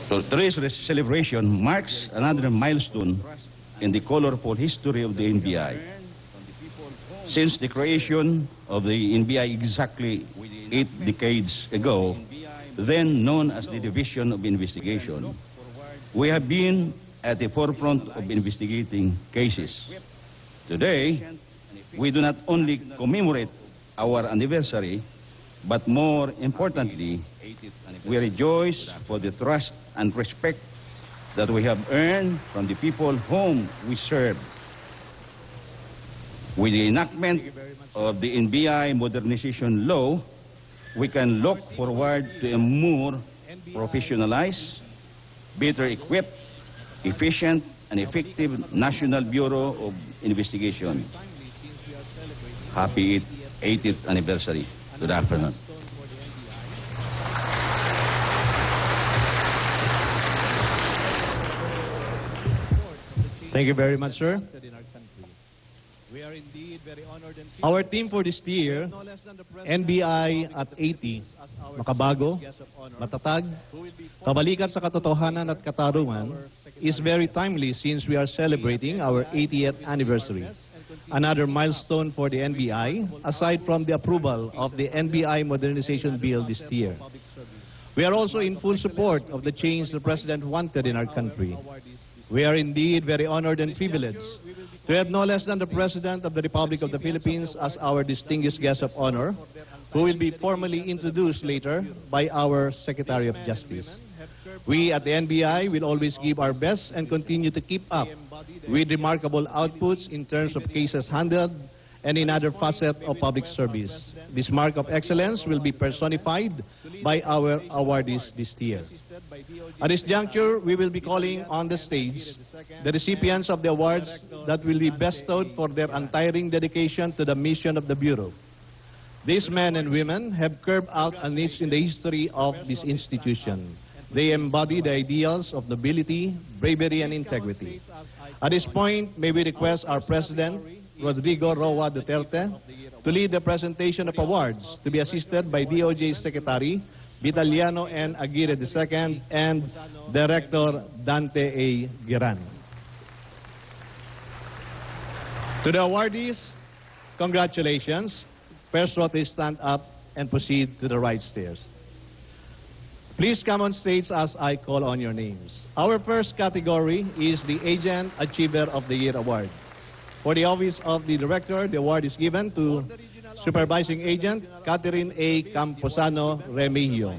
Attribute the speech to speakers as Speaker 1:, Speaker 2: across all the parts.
Speaker 1: Today's celebration marks another milestone in the colorful history of the NBI. Since the creation of the NBI exactly 8 decades ago, then known as the Division of Investigation, we have been at the forefront of investigating cases. Today, we do not only commemorate our anniversary, but more importantly, we rejoice for the trust and respect that we have earned from the people whom we serve. With the enactment of the NBI modernization law, we can look forward to a more professionalized, better equipped, efficient, and effective National Bureau of Investigation. Happy 80th anniversary. Good afternoon.
Speaker 2: Thank you very much, sir. Our theme for this year, NBI at 80, makabago, matatag, kabalikat sa katotohanan at katarungan, is very timely since we are celebrating our 80th anniversary. Another milestone for the NBI, aside from the approval of the NBI Modernization Bill this year. We are also in full support of the change the President wanted in our country. We are indeed very honored and privileged to have no less than the President of the Republic of the Philippines as our distinguished guest of honor, who will be formally introduced later by our Secretary of Justice. We at the NBI will always give our best and continue to keep up with remarkable outputs in terms of cases handled and in other facets of public service. This mark of excellence will be personified by our awardees this year. At this juncture, we will be calling on the stage the recipients of the awards that will be bestowed for their untiring dedication to the mission of the Bureau. These men and women have carved out a niche in the history of this institution. They embody the ideals of nobility, bravery, and integrity. At this point, may we request our President, Rodrigo Duterte, to lead the presentation of awards, to be assisted by DOJ Secretary Vitaliano N. Aguirre II and Director Dante A. Giran. To the awardees, congratulations. First row to stand up and proceed to the right stairs. Please come on stage as I call on your names. Our first category is the Agent Achiever of the Year Award. For the Office of the Director, the award is given to Supervising Agent Catherine A. Camposano Remigio.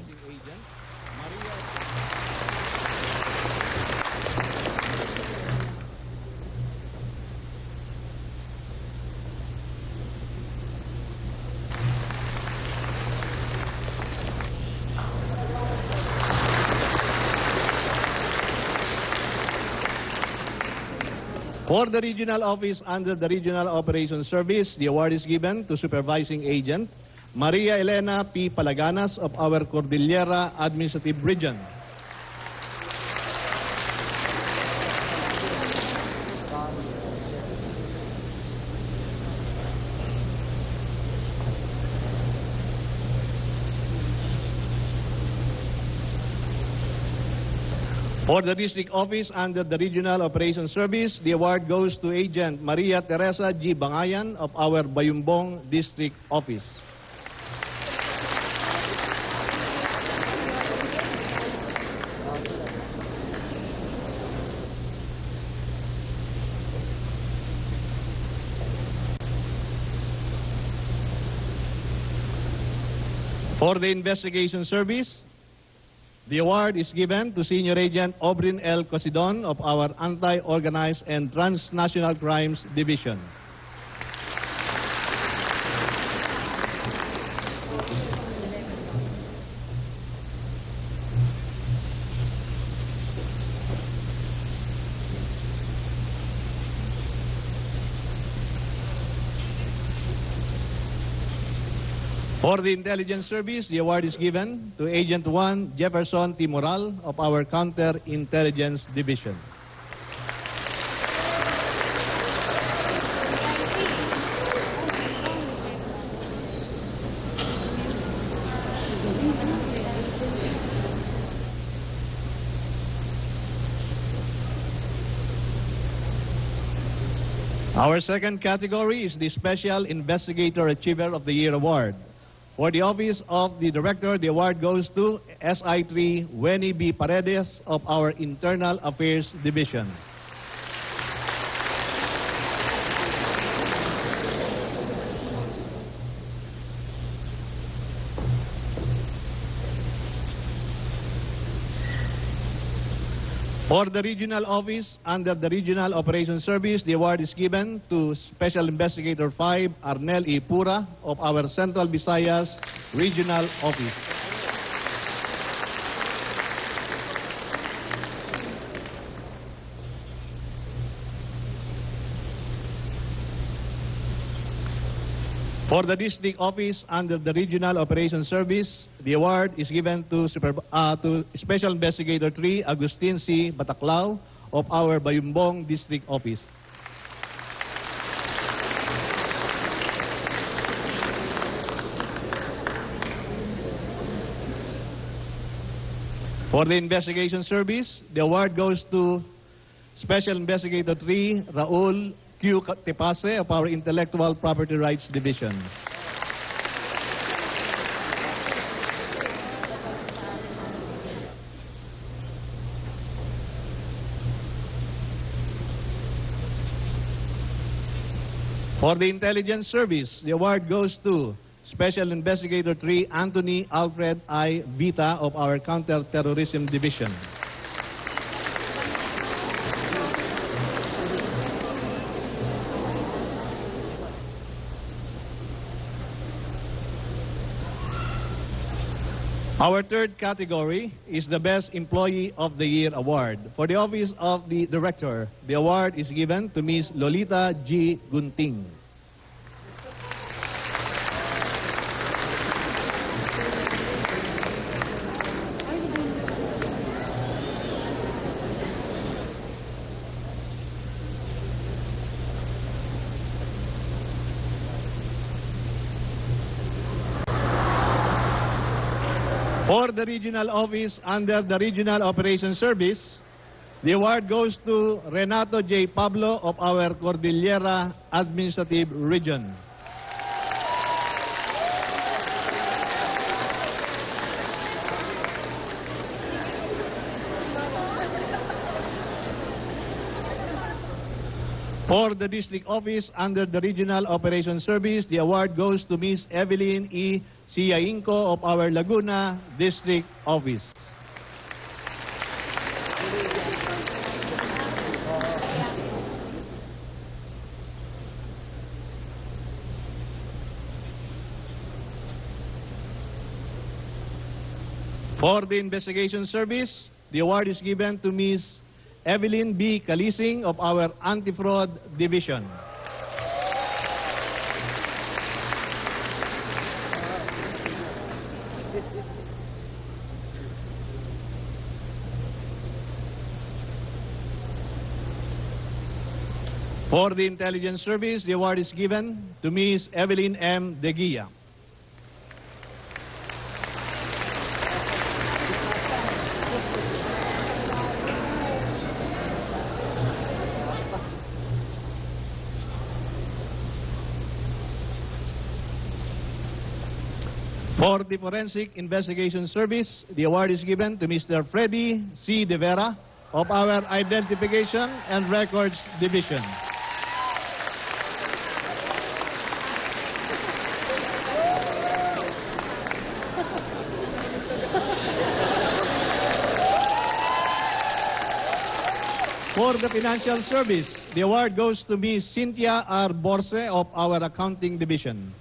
Speaker 2: For the regional office under the Regional Operations Service, the award is given to Supervising Agent Maria Elena P. Palaganas of our Cordillera Administrative Region. For the district office under the Regional Operations Service, the award goes to Agent Maria Teresa G. Bangayan of our Bayumbong District Office. For the Investigation Service, the award is given to Senior Agent Obrin L. Cosidon of our Anti-Organized and Transnational Crimes Division. For the Intelligence Service, the award is given to Agent 1 Jefferson T. Moral of our Counterintelligence Division. Our second category is the Special Investigator Achiever of the Year Award. For the Office of the Director, the award goes to SI3 Weni B. Paredes of our Internal Affairs Division. For the regional office under the Regional Operations Service, the award is given to Special Investigator 5 Arnel E. Pura of our Central Visayas Regional Office. For the district office under the Regional Operations Service, the award is given to Special Investigator 3 Agustin C. Bataclao of our Bayumbong District Office. For the Investigation Service, the award goes to Special Investigator 3 Raul Q. Tepase of our Intellectual Property Rights Division. For the Intelligence Service, the award goes to Special Investigator 3 Anthony Alfred I. Vita of our Counterterrorism Division. Our third category is the Best Employee of the Year Award. For the Office of the Director, the award is given to Ms. Lolita G. Gunting. For the regional office under the Regional Operations Service, the award goes to Renato J. Pablo of our Cordillera Administrative Region. For the district office under the Regional Operations Service, the award goes to Ms. Evelyn E. Siainco of our Laguna District Office. For the Investigation Service, the award is given to Ms. Evelyn B. Kalising of our Anti-Fraud Division. For the Intelligence Service, the award is given to Ms. Evelyn M. Deguia. For the Forensic Investigation Service, the award is given to Mr. Freddy C. De Vera of our Identification and Records Division. For the Financial Service, the award goes to Ms. Cynthia R. Borse of our Accounting Division.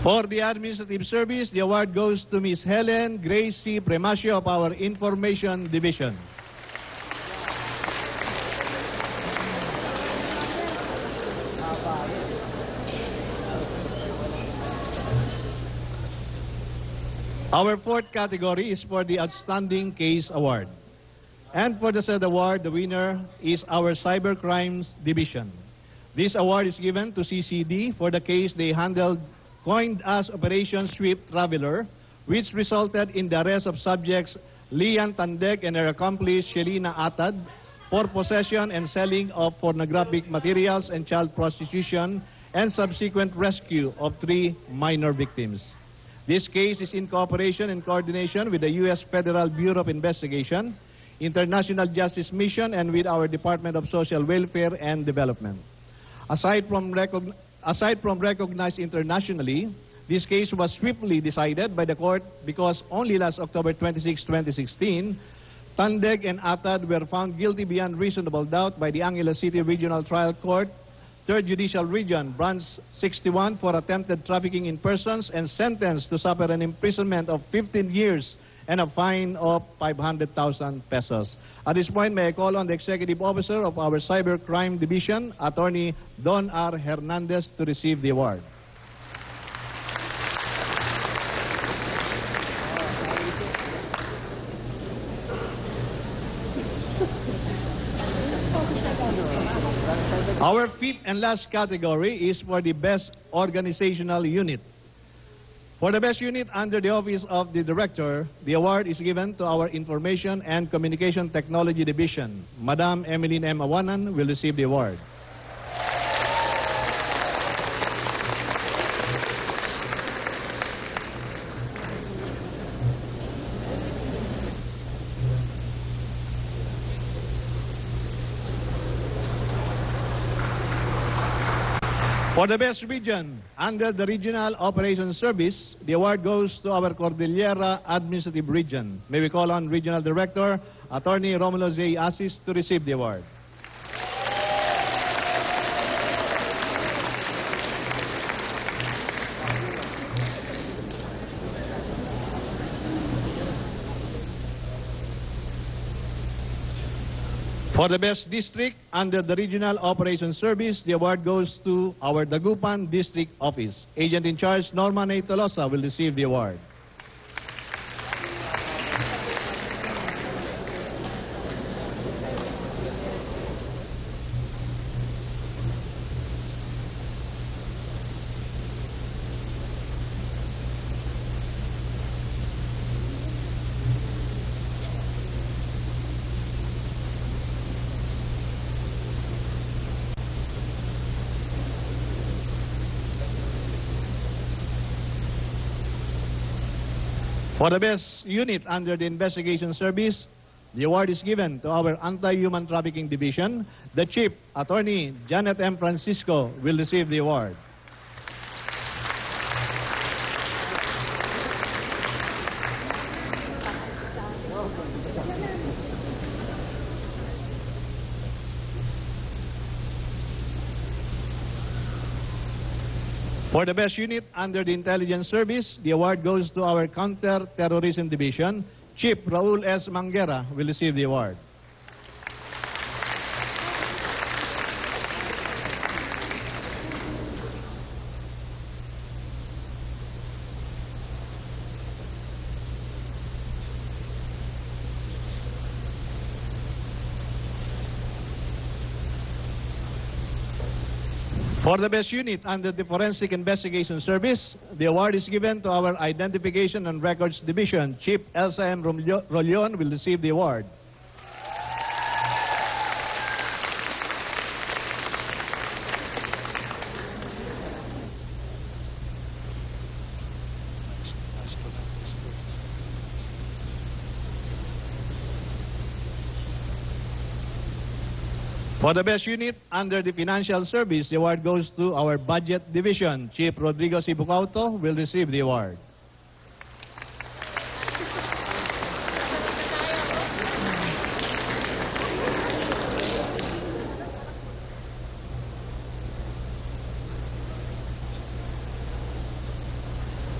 Speaker 2: For the Administrative Service, the award goes to Ms. Helen Grace C. Premasio of our Information Division. Our fourth category is for the Outstanding Case Award. And for the said award, the winner is our Cyber Crimes Division. This award is given to CCD for the case they handled coined as Operation Swift Traveler, which resulted in the arrest of subjects Lian Tandeg and her accomplice Shelina Atad for possession and selling of pornographic materials and child prostitution and subsequent rescue of 3 minor victims. This case is in cooperation and coordination with the U.S. Federal Bureau of Investigation, International Justice Mission, and with our Department of Social Welfare and Development. Aside from recognized internationally, this case was swiftly decided by the court because only last October 26, 2016, Tandeg and Atad were found guilty beyond reasonable doubt by the Angeles City Regional Trial Court, 3rd Judicial Region, Branch 61 for attempted trafficking in persons and sentenced to suffer an imprisonment of 15 years and a fine of 500,000 pesos. At this point, may I call on the Executive Officer of our Cybercrime Division, Attorney Don R. Hernandez, to receive the award. Our fifth and last category is for the Best Organizational Unit. For the best unit under the Office of the Director, the award is given to our Information and Communication Technology Division. Madam Emeline M. Awanan will receive the award. For the best region, under the Regional Operations Service, the award goes to our Cordillera Administrative Region. May we call on Regional Director, Attorney Romulo Z. Asis, to receive the award. For the best district under the Regional Operations Service, the award goes to our Dagupan District Office. Agent in charge Norman A. Tolosa will receive the award. For the best unit under the Investigation Service, the award is given to our Anti-Human Trafficking Division. The Chief, Attorney Janet M. Francisco, will receive the award. For the best unit under the Intelligence Service, the award goes to our Counter-Terrorism Division. Chief Raul S. Manguera will receive the award. For the best unit under the Forensic Investigation Service, the award is given to our Identification and Records Division. Chief Elsa M. Rolion will receive the award. For the best unit under the Financial Service, the award goes to our Budget Division. Chief Rodrigo Sibucauto will receive the award.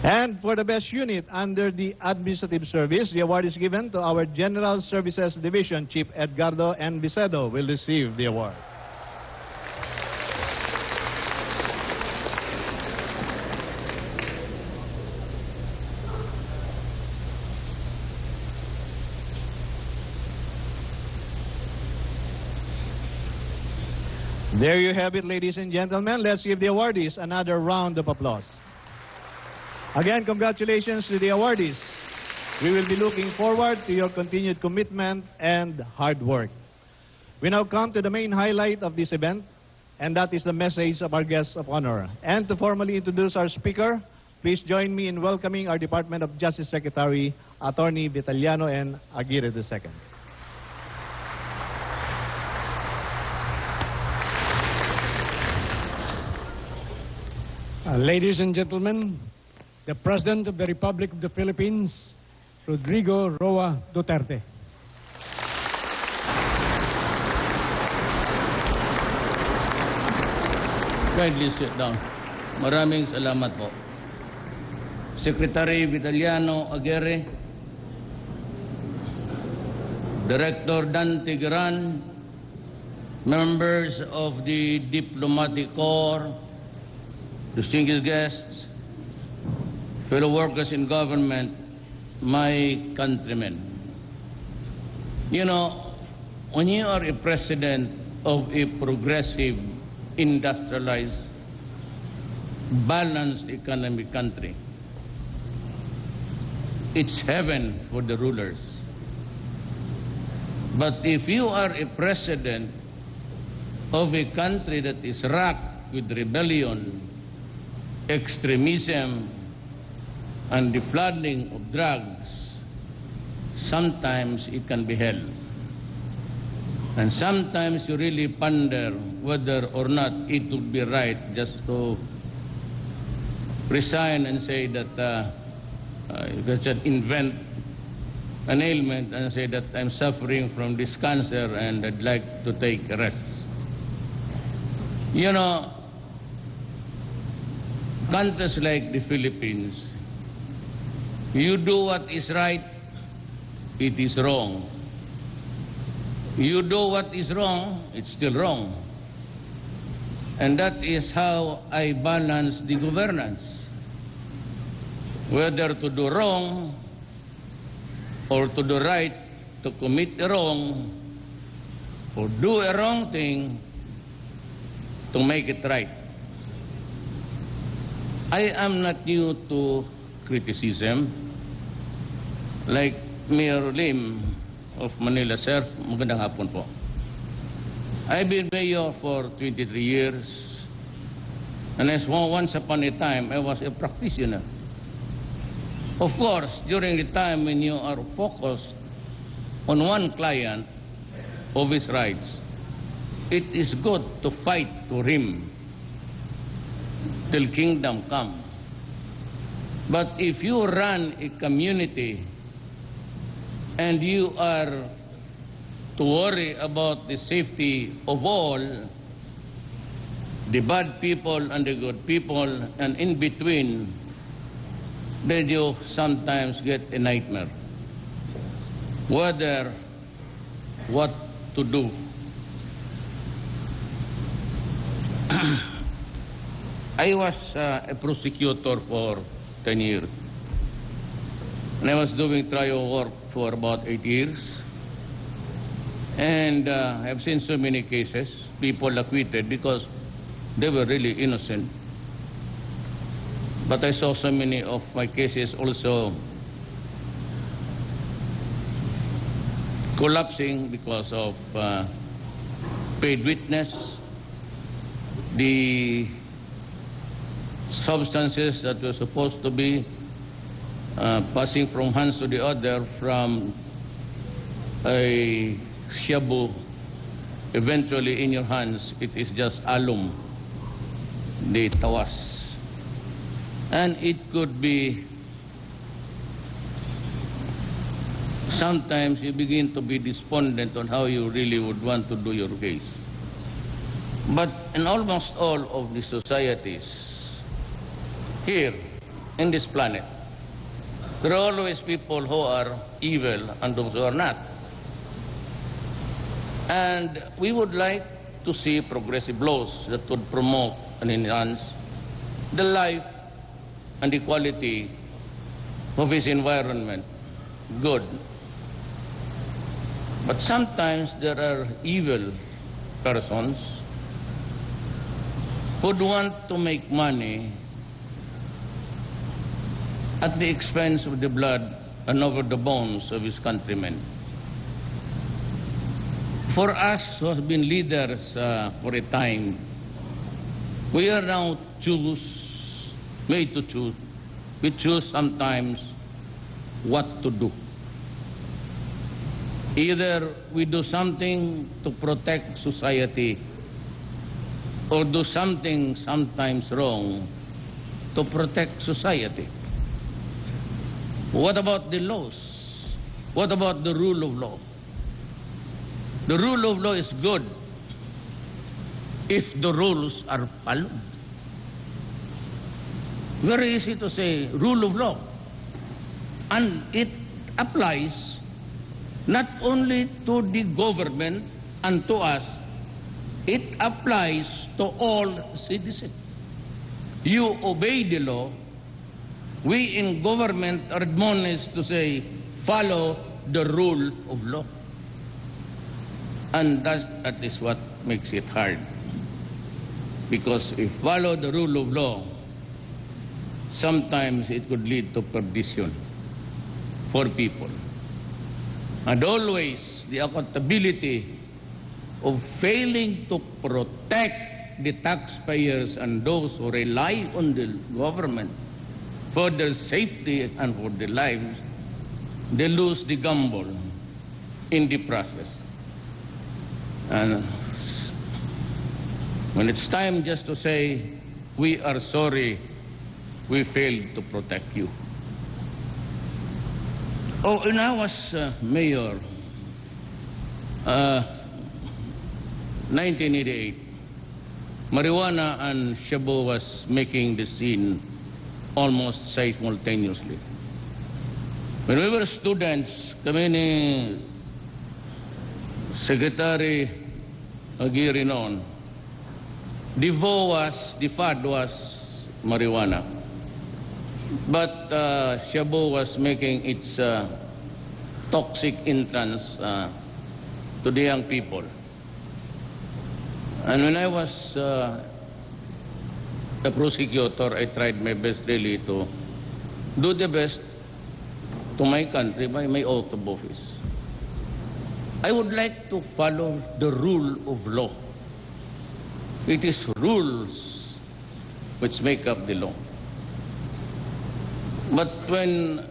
Speaker 2: And for the best unit under the Administrative Service, the award is given to our General Services Division. Chief Edgardo N. Bicedo will receive the award. There you have it, ladies and gentlemen. Let's give the awardees another round of applause. Again, congratulations to the awardees. We will be looking forward to your continued commitment and hard work. We now come to the main highlight of this event, and that is the message of our guests of honor. And to formally introduce our speaker, please join me in welcoming our Department of Justice Secretary, Attorney Vitaliano N. Aguirre II.
Speaker 3: Ladies and gentlemen, the President of the Republic of the Philippines, Rodrigo Roa Duterte.
Speaker 4: Kindly sit down. Maraming salamat po. Secretary Vitaliano Aguirre, Director Dan Tigran, members of the Diplomatic Corps, distinguished guests, fellow workers in government, my countrymen. You know, when you are a president of a progressive, industrialized, balanced economic country, it's heaven for the rulers. But if you are a president of a country that is racked with rebellion, extremism, and the flooding of drugs, sometimes it can be hell. And sometimes you really ponder whether or not it would be right just to resign and say that you just invent an ailment and say that I'm suffering from this cancer and I'd like to take a rest. You know, countries like the Philippines, you do what is right, it is wrong. You do what is wrong, it's still wrong. And that is how I balance the governance. Whether to do wrong or to do right, to commit a wrong or do a wrong thing to make it right. I am not new to criticism. Like Mayor Lim of Manila, sir, magandang hapon po. I've been mayor for 23 years, and as once upon a time, I was a practitioner. Of course, during the time when you are focused on one client of his rights, it is good to fight for him till kingdom come. But if you run a community and you are to worry about the safety of all, the bad people and the good people, and in between, then you sometimes get a nightmare. Whether what to do. I was a prosecutor for 10 years. And I was doing trial work for about 8 years. And I've seen so many cases, people acquitted because they were really innocent. But I saw so many of my cases also collapsing because of paid witness, the substances that were supposed to be passing from hands to the other from a shabu, eventually in your hands, it is just alum, the tawas. And it could be, sometimes you begin to be despondent on how you really would want to do your case. But in almost all of the societies here in this planet, there are always people who are evil and those who are not. And we would like to see progressive laws that would promote and enhance the life and the quality of his environment. Good. But sometimes there are evil persons would want to make money at the expense of the blood and over the bones of his countrymen. For us who have been leaders for a time, we are now made to choose. We choose sometimes what to do. Either we do something to protect society or do something sometimes wrong to protect society. What about the laws? What about the rule of law? The rule of law is good if the rules are followed. Very easy to say rule of law. And it applies not only to the government and to us, it applies to all citizens. You obey the law. We in government are admonished to say, follow the rule of law. And that is what makes it hard. Because if follow the rule of law, sometimes it could lead to perdition for people. And always the accountability of failing to protect the taxpayers and those who rely on the government for their safety and for their lives, they lose the gamble in the process. And when it's time just to say, we are sorry, we failed to protect you. Oh, when I was mayor, 1988, marijuana and shabu was making the scene almost simultaneously. When we were students, kami ni Secretary Aguirre noon, the fad was marijuana. But shabu was making its toxic entrance to the young people. And when I was the prosecutor, I tried my best really to do the best to my country by my oath of office. I would like to follow the rule of law. It is rules which make up the law. But when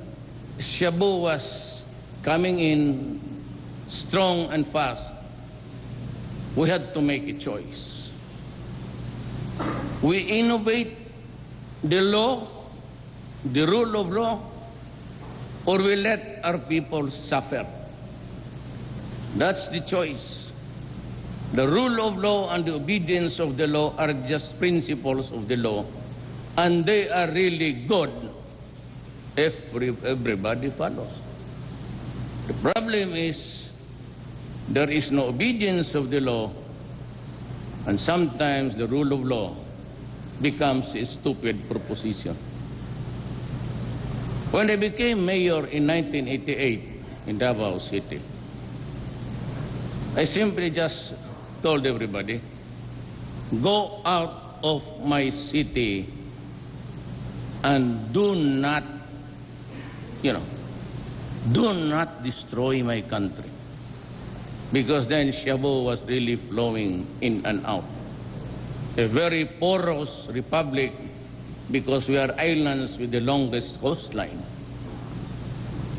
Speaker 4: shabu was coming in strong and fast, we had to make a choice. We innovate the law, the rule of law, or we let our people suffer. That's the choice. The rule of law and the obedience of the law are just principles of the law, and they are really good if everybody follows. The problem is there is no obedience of the law, and sometimes the rule of law becomes a stupid proposition. When I became mayor in 1988 in Davao City, I simply just told everybody, go out of my city and do not destroy my country. Because then shabu was really flowing in and out. A very porous republic because we are islands with the longest coastline.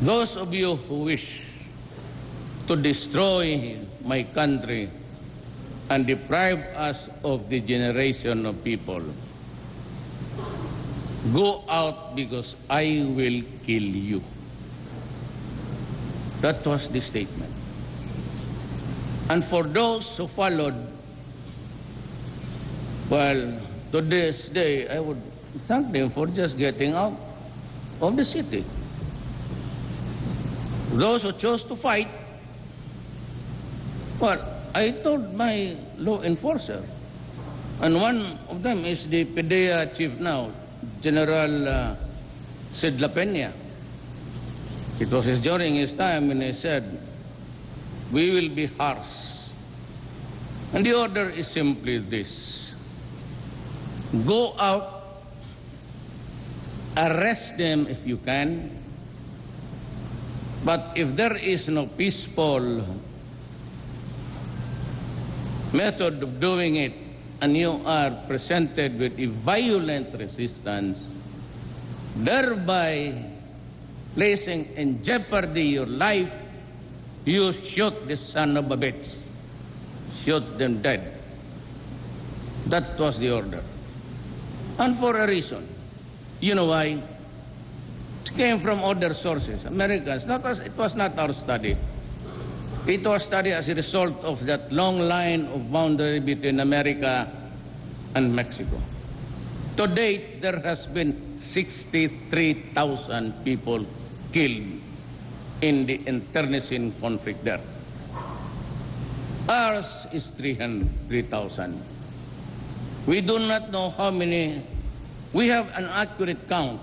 Speaker 4: Those of you who wish to destroy my country and deprive us of the generation of people, go out because I will kill you. That was the statement. And for those who followed, well, to this day, I would thank them for just getting out of the city. Those who chose to fight, well, I told my law enforcer, and one of them is the PDEA chief now, General Sid La Peña. It was during his time when he said, we will be harsh. And the order is simply this. Go out, arrest them if you can. But if there is no peaceful method of doing it, and you are presented with a violent resistance, thereby placing in jeopardy your life, you shoot the son of a bitch. Shoot them dead. That was the order. And for a reason. You know why? It came from other sources, Americans. It was not our study. It was studied as a result of that long line of boundary between America and Mexico. To date, there has been 63,000 people killed in the internecine conflict there. Ours is 3,000. We do not know how many. We have an accurate count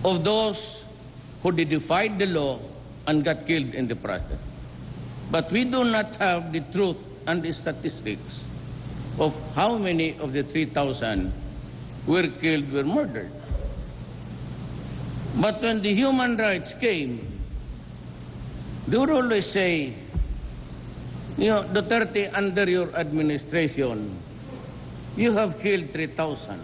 Speaker 4: of those who defied the law and got killed in the process. But we do not have the truth and the statistics of how many of the 3,000 were killed, were murdered. But when the human rights came, they would always say, Duterte, under your administration, you have killed 3,000.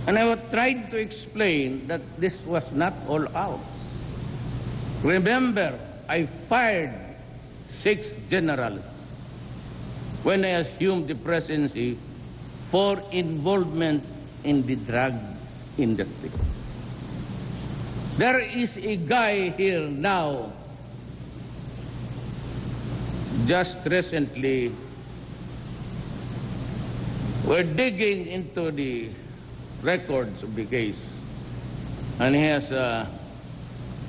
Speaker 4: And I tried to explain that this was not all out. Remember, I fired 6 generals when I assumed the presidency for involvement in the drug industry. There is a guy here now, just recently, we're digging into the records of the case, and he has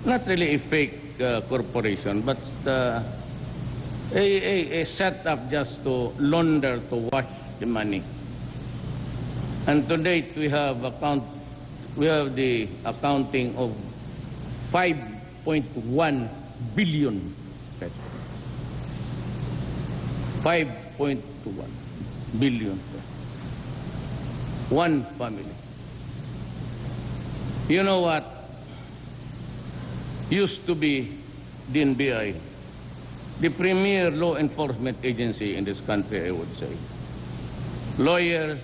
Speaker 4: not really a fake corporation, but a setup just to launder, to wash the money. And to date, we have the accounting of 5.1 billion pesos. 5.1 billion pesos. One family. You know what? Used to be the NBI, the premier law enforcement agency in this country, I would say. Lawyers,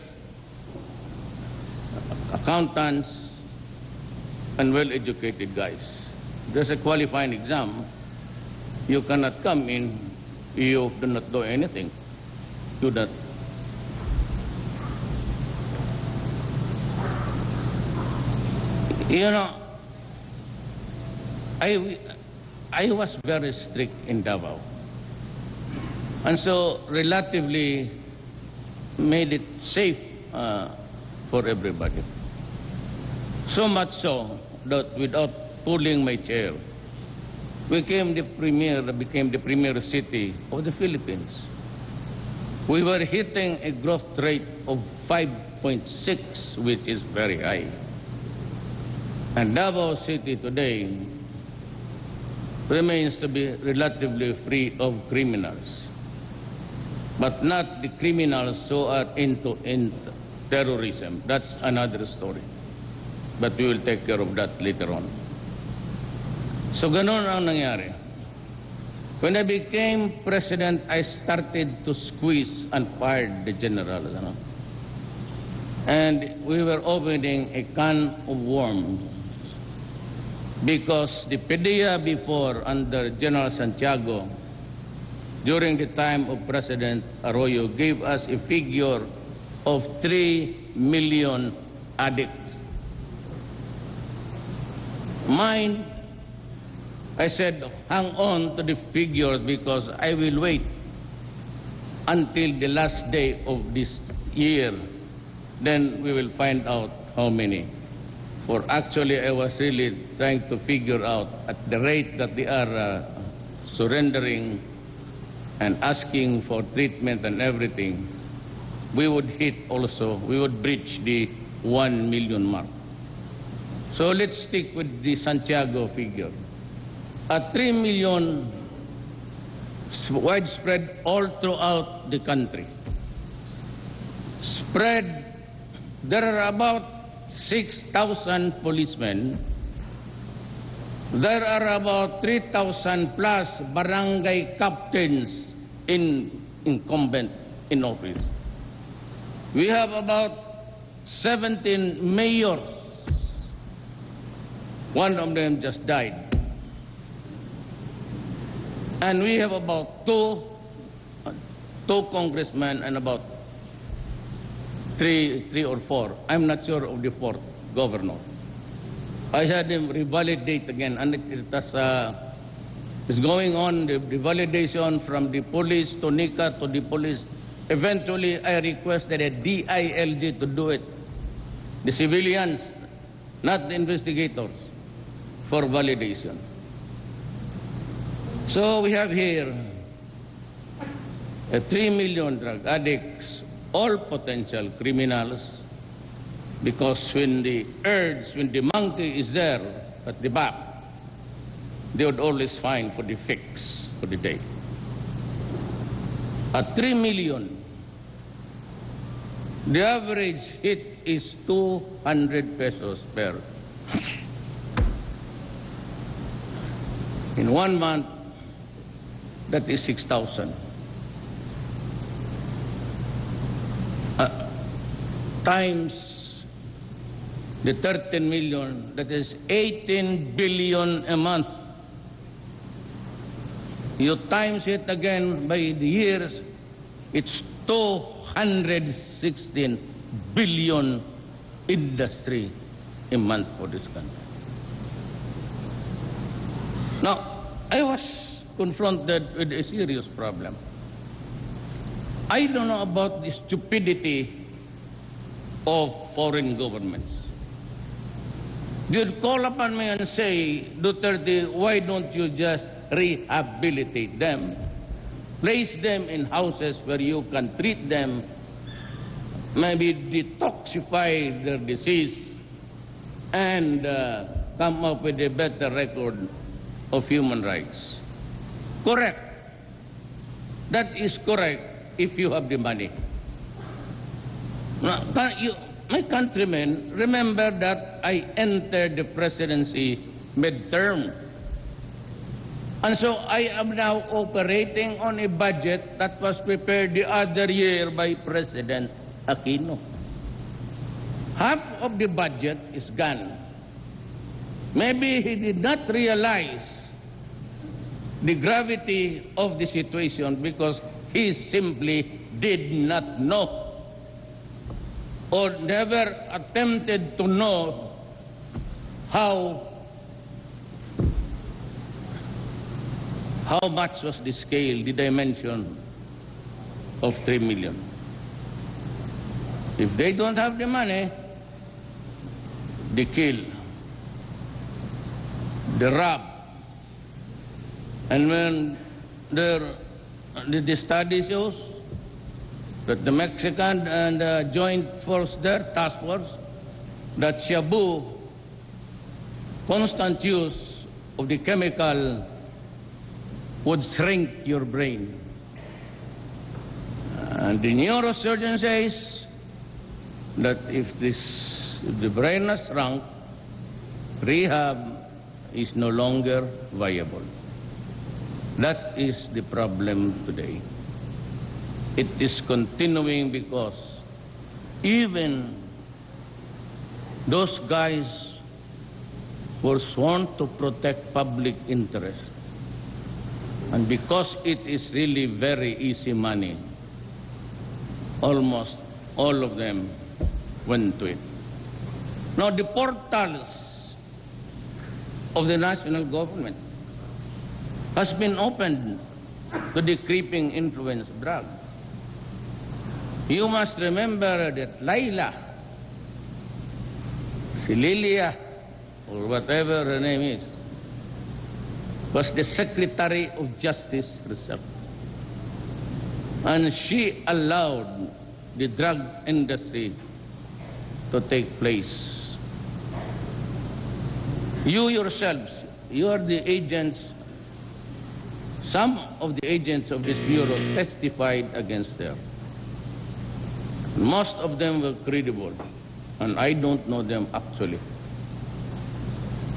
Speaker 4: accountants, and well-educated guys. There's a qualifying exam. You cannot come in, you do not do anything. Do that. You know, I was very strict in Davao. And so relatively made it safe for everybody. So much so that without pulling my chair, became the premier city of the Philippines. We were hitting a growth rate of 5.6, which is very high. And Davao City today remains to be relatively free of criminals, but not the criminals who are into terrorism. That's another story. But we will take care of that later on. So ganon ang nangyari. When I became president, I started to squeeze and fire the generals. And we were opening a can of worms. Because the PDEA before, under General Santiago, during the time of President Arroyo, gave us a figure of 3 million addicts. Mine, I said, hang on to the figures because I will wait until the last day of this year. Then we will find out how many. For actually, I was really trying to figure out at the rate that they are surrendering and asking for treatment and everything, we would hit also, we would breach the 1 million mark. So let's stick with the Santiago figure. At 3 million widespread all throughout the country. spread. There are about 6,000 policemen. There are about 3,000 plus barangay captains incumbent in office. We have about 17 mayors. One of them just died. And we have about two congressmen and about three or four. I'm not sure of the fourth governor. I had him revalidate again, and it's going on, the validation from the police to NICA to the police. Eventually, I requested a DILG to do it. The civilians, not the investigators, for validation. So we have here 3 million drug addicts, all potential criminals, because when the monkey is there at the back, they would always find for the fix for the day. At 3 million, the average hit is 200 pesos per. In 1 month, that is 6,000. Times the 13 million, that is 18 billion a month. You times it again by the years, it's 216 billion industry a month for this country. Now, I was confronted with a serious problem. I don't know about the stupidity of foreign governments. You'd call upon me and say, Duterte, why don't you just rehabilitate them? Place them in houses where you can treat them, maybe detoxify their disease, and come up with a better record of human rights. Correct. That is correct if you have the money. Now, my countrymen, remember that I entered the presidency midterm. And so I am now operating on a budget that was prepared the other year by President Aquino. Half of the budget is gone. Maybe he did not realize the gravity of the situation because he simply did not know or never attempted to know how much was the scale, the dimension of 3 million. If they don't have the money, they kill, they rob. And when the study shows that the Mexican and joint force there, task force, that shabu, constant use of the chemical would shrink your brain. And the neurosurgeon says that if the brain has shrunk, rehab is no longer viable. That is the problem today. It is continuing because even those guys were sworn to protect public interest. And because it is really very easy money, almost all of them went to it. Now the portals of the national government has been opened to the creeping influence of drugs. You must remember that Laila, Lilia, or whatever her name is, was the Secretary of Justice herself. And she allowed the drug industry to take place. You yourselves, you are the agents. Some of the agents of this bureau testified against her. Most of them were credible, and I don't know them actually.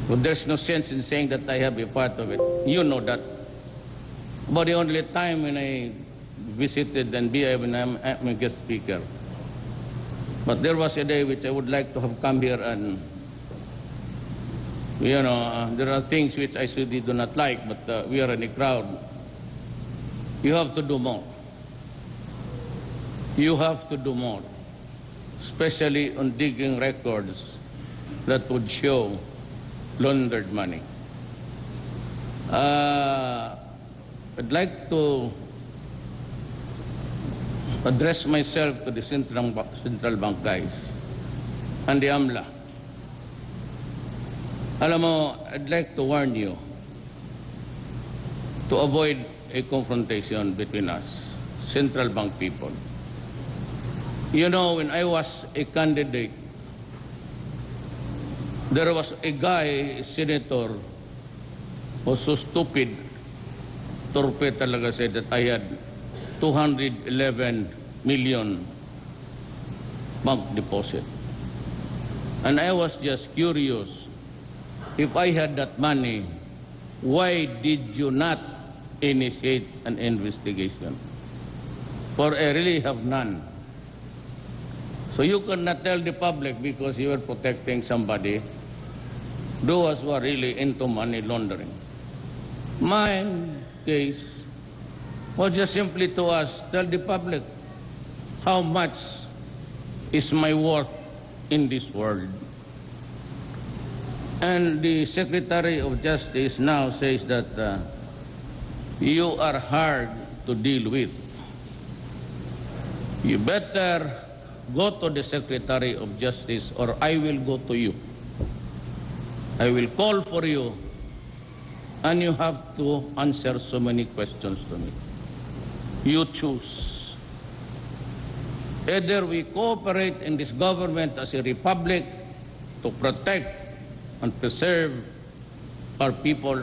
Speaker 4: But there's no sense in saying that I have a part of it. You know that. But the only time when I visited NBI when I'm a guest speaker. But there was a day which I would like to have come here and, you know, there are things which I certainly do not like, but we are in a crowd. You have to do more. You have to do more, especially on digging records that would show laundered money. I'd like to address myself to the central bank guys and the AMLA. Alam mo, I'd like to warn you to avoid a confrontation between us, central bank people. You know, when I was a candidate, there was a guy, a senator, who was so stupid, torpe talaga, said that I had 211 million bank deposit. And I was just curious, if I had that money, why did you not initiate an investigation? For I really have none. So you cannot tell the public because you are protecting somebody, those who are really into money laundering. My case was just simply to us, tell the public how much is my worth in this world. And the Secretary of Justice now says that you are hard to deal with. You better go to the Secretary of Justice or I will go to you. I will call for you and you have to answer so many questions to me. You choose. Either we cooperate in this government as a republic to protect and preserve our people,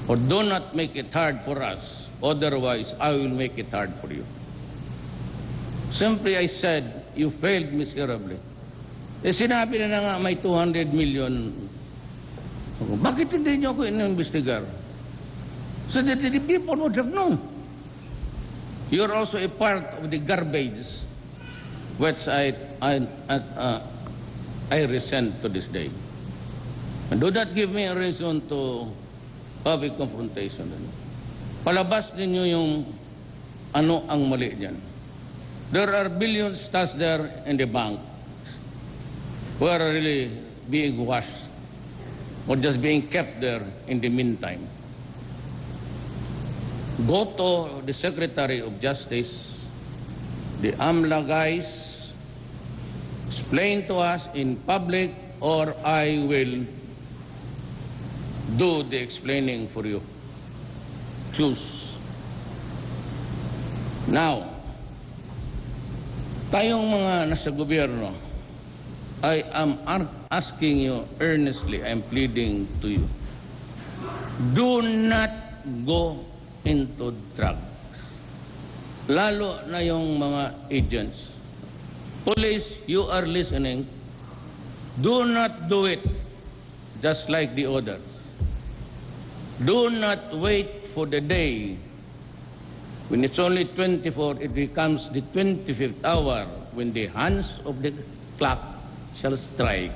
Speaker 4: or do not make it hard for us, otherwise I will make it hard for you. Simply I said, you failed miserably. Eh sinabi na nga may 200 million. Bakit hindi niyo ako inimbestigar? So that the people would have known. You're also a part of the garbage which I resent to this day. And do not give me a reason to have a confrontation. Palabas ninyo yung ano ang mali dyan. There are billions stashed there in the bank who are really being washed or just being kept there in the meantime. Go to the Secretary of Justice, the AMLA guys, explain to us in public or I will do the explaining for you. Choose. Now, tayong mga nasa gobyerno, I am asking you earnestly, I am pleading to you, do not go into drugs. Lalo na yung mga agents. Police, you are listening. Do not do it just like the others. Do not wait for the day when it's only 24, it becomes the 25th hour when the hands of the clock shall strike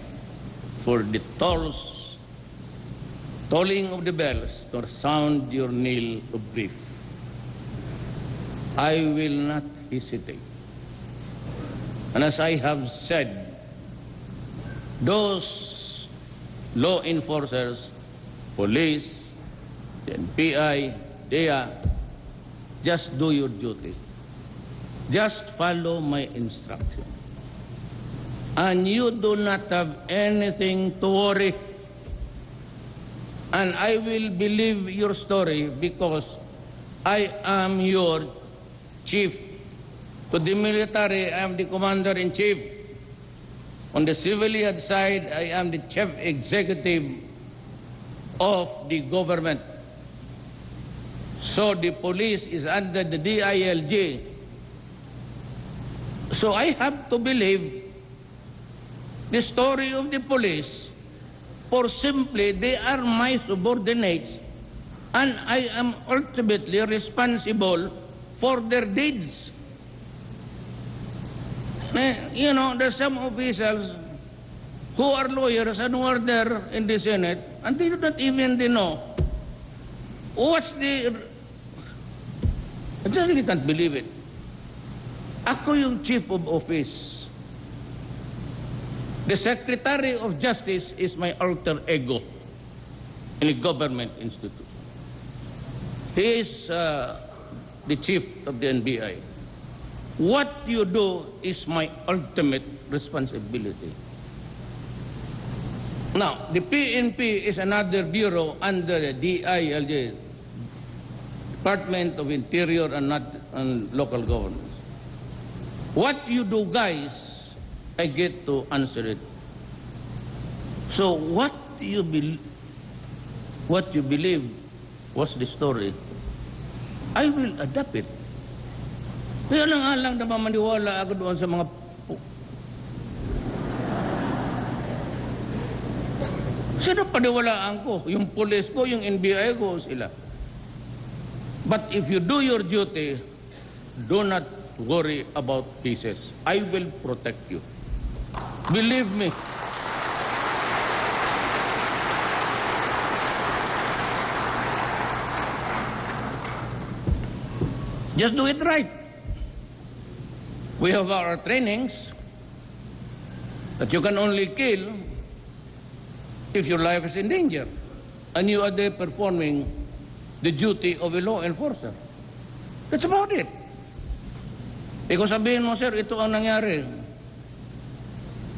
Speaker 4: for the tolling of the bells to sound your knell of grief. I will not hesitate. And as I have said, those law enforcers, police, the NBI, DEA, just do your duty. Just follow my instruction. And you do not have anything to worry. And I will believe your story because I am your chief. To the military, I am the commander-in-chief. On the civilian side, I am the chief executive of the government. So the police is under the DILG. So I have to believe the story of the police, for simply they are my subordinates and I am ultimately responsible for their deeds. You know, there's some officials who are lawyers and who are there in the Senate and they do not even know what's the... I just really can't believe it. Ako yung chief of office. The Secretary of Justice is my alter ego in a government institute. He is the chief of the NBI. What you do is my ultimate responsibility. Now, the PNP is another bureau under the DILG, Department of Interior and Local Government. What you do, guys, I get to answer it. So what you believe, what's the story, I will adapt it. Kaya lang na maniwala ako doon sa mga... Sino paniwalaan ko? Yung police ko, yung NBI ko, sila. But if you do your duty, do not worry about cases. I will protect you. Believe me. Just do it right. We have our trainings that you can only kill if your life is in danger and you are there performing the duty of a law enforcer. That's about it. Ikaw sabihin mo, sir, ito ang nangyari.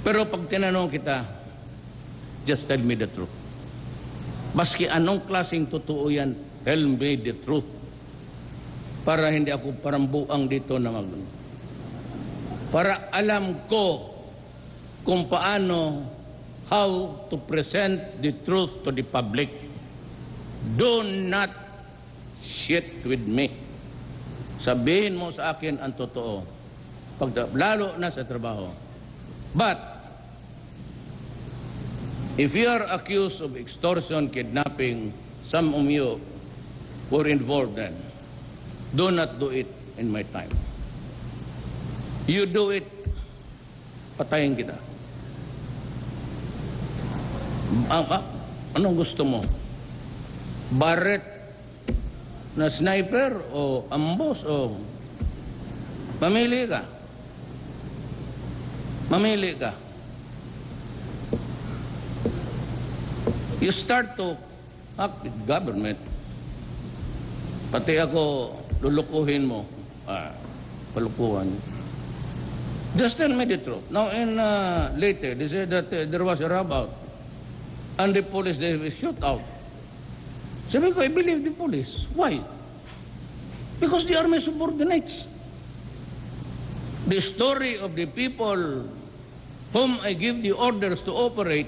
Speaker 4: Pero pag tinanong kita, just tell me the truth. Maski anong klaseng totoo yan, tell me the truth. Para hindi ako parambuang dito na para alam ko kung paano, how to present the truth to the public. Do not shit with me. Sabihin mo sa akin ang totoo. Lalo na sa trabaho. But, if you are accused of extortion, kidnapping, some of you were involved then, do not do it in my time. You do it, patayin kita. Anong gusto mo? Barret na sniper o ambos o mamili ka? Mamili ka. You start to act with government. Pati ako lulukuhin mo. Palukuhan. Just tell me the truth. Now, later, they said that there was a rob-out. And the police, they shoot out. Sabi ko, I believe the police. Why? Because they are my subordinates. The story of the people whom I give the orders to operate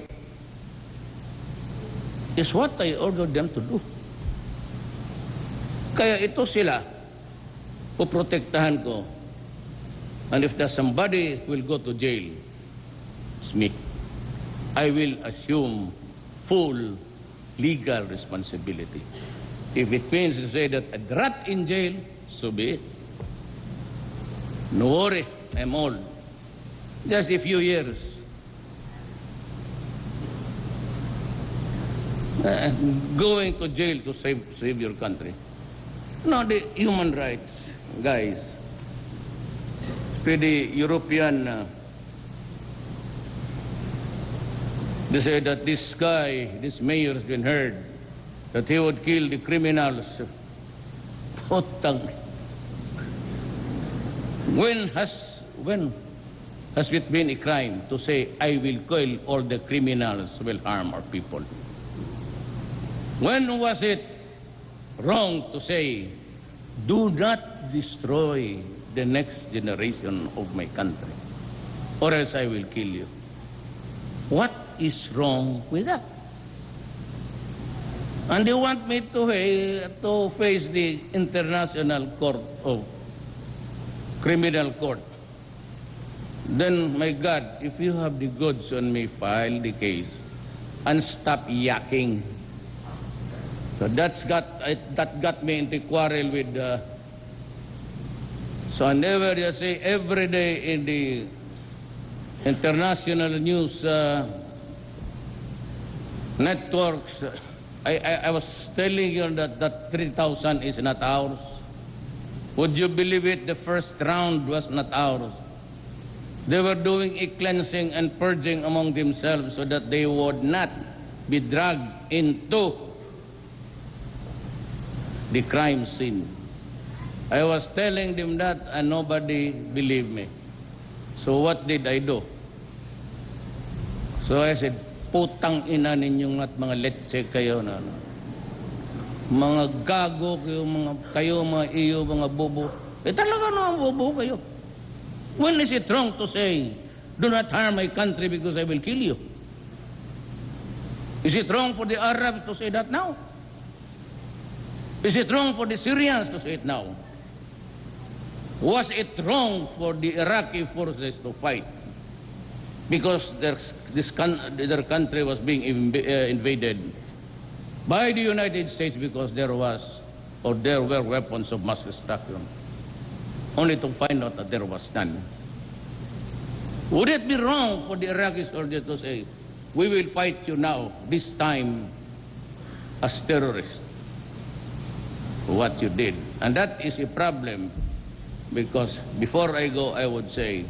Speaker 4: is what I ordered them to do. Kaya ito sila, puprotektahan ko. And if there's somebody who will go to jail, it's me. I will assume full legal responsibility. If it means to say that I'd rot in jail, so be it. No worry, I'm old. Just a few years. Going to jail to save your country. No, the human rights, guys. The European, they say that this guy, this mayor has been heard that he would kill the criminals. When has it been a crime to say, I will kill all the criminals who will harm our people? When was it wrong to say, do not destroy the next generation of my country, or else I will kill you? What is wrong with that? And they want me to face the International Court of Criminal Court. then, my God, if you have the goods on me, file the case and stop yakking. So that got me into quarrel with. So whenever you say every day in the international news networks, I was telling you that 3,000 is not ours. Would you believe it? The first round was not ours. They were doing a cleansing and purging among themselves so that they would not be dragged into the crime scene. I was telling them that and nobody believed me. So what did I do? So I said, putang ina ninyong at mga letse kayo na mga gago kayo, mga iyo, mga bobo. Talaga naman bobo kayo. When is it wrong to say, do not harm my country because I will kill you? Is it wrong for the Arabs to say that now? Is it wrong for the Syrians to say it now? Was it wrong for the Iraqi forces to fight? Because their country was being invaded by the United States because there were weapons of mass destruction, only to find out that there was none. Would it be wrong for the Iraqi soldiers to say, we will fight you now, this time as terrorists? What you did. And that is a problem, because before I go, I would say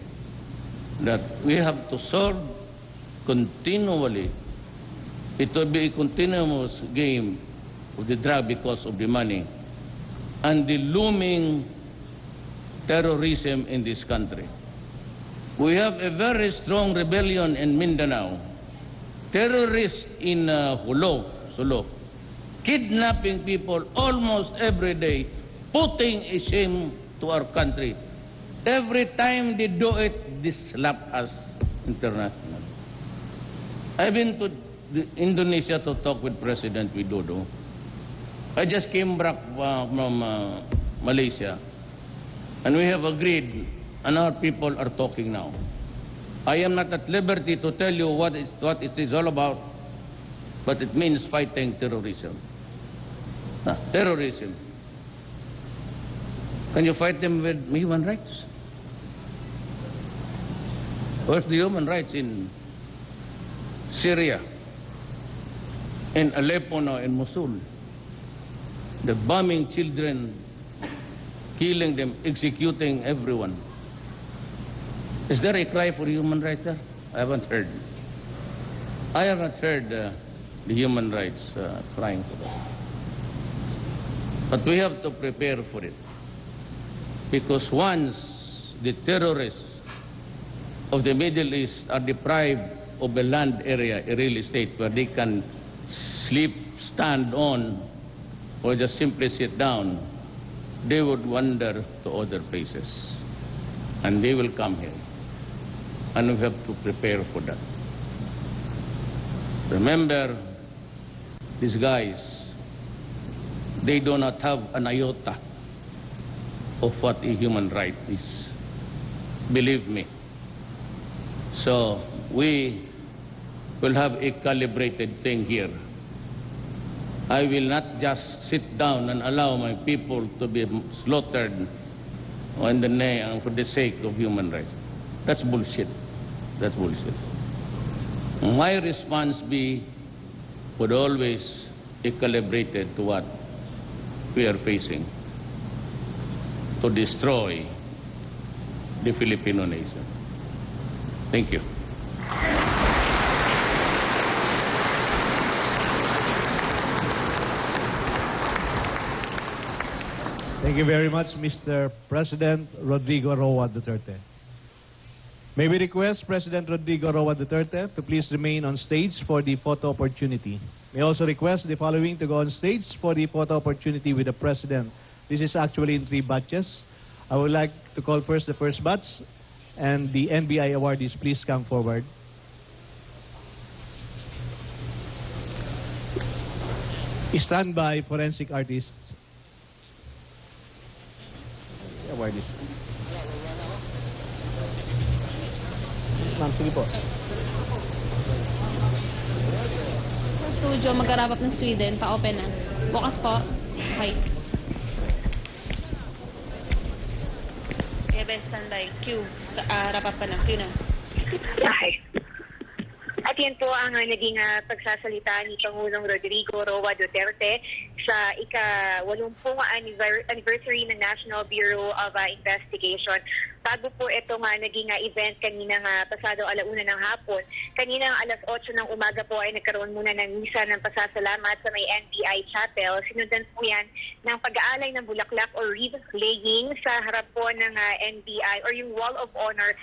Speaker 4: that we have to solve continually. It will be a continuous game of the drug because of the money and the looming terrorism in this country. We have a very strong rebellion in Mindanao. Terrorists in Sulu, kidnapping people almost every day, putting a shame to our country. Every time they do it, they slap us internationally. I've been to Indonesia to talk with President Widodo. I just came back from Malaysia, and we have agreed, and our people are talking now. I am not at liberty to tell you what it is all about, but it means fighting terrorism. Terrorism. Can you fight them with human rights? Where's the human rights in Syria, in Aleppo now, in Mosul? The bombing children, killing them, executing everyone. Is there a cry for human rights there? I haven't heard. I haven't heard the human rights crying for that. But we have to prepare for it. Because once the terrorists of the Middle East are deprived of a land area, a real estate where they can sleep, stand on, or just simply sit down, they would wander to other places. And they will come here. And we have to prepare for that. Remember, these guys, they do not have an iota of what a human right is. Believe me. So we will have a calibrated thing here. I will not just sit down and allow my people to be slaughtered on the name for the sake of human rights. That's bullshit. That's bullshit. My response would always be calibrated to what we are facing, to destroy the Filipino nation. Thank you.
Speaker 2: Thank you very much, Mr. President Rodrigo Roa Duterte. May we request President Rodrigo Roa Duterte to please remain on stage for the photo opportunity. May also request the following to go on stage for the photo opportunity with the President. This is actually in 3 batches. I would like to call first the first batch, and the NBI awardees, please come forward. Stand by, forensic artists. Awardees. Ma'am, sige po.
Speaker 5: Studio, mag-wrap up ng Sweden, pa-open na. Bukas po. Okay. Okay, best standby. Q. Wrap up pa na. Q na.
Speaker 6: Okay. At yan po ang naging pagsasalita ni Pangulong Rodrigo Roa Duterte sa ika-80 anniversary ng National Bureau of Investigation. Bago po itong naging event kanina pasado 1:00 ng hapon. Kanina alas 8 ng umaga po ay nagkaroon muna ng misa ng pasasalamat sa may NBI Chapel. Sinundan po yan ng pag-aalay ng bulaklak or wreath laying sa harap po ng NBI or yung Wall of Honor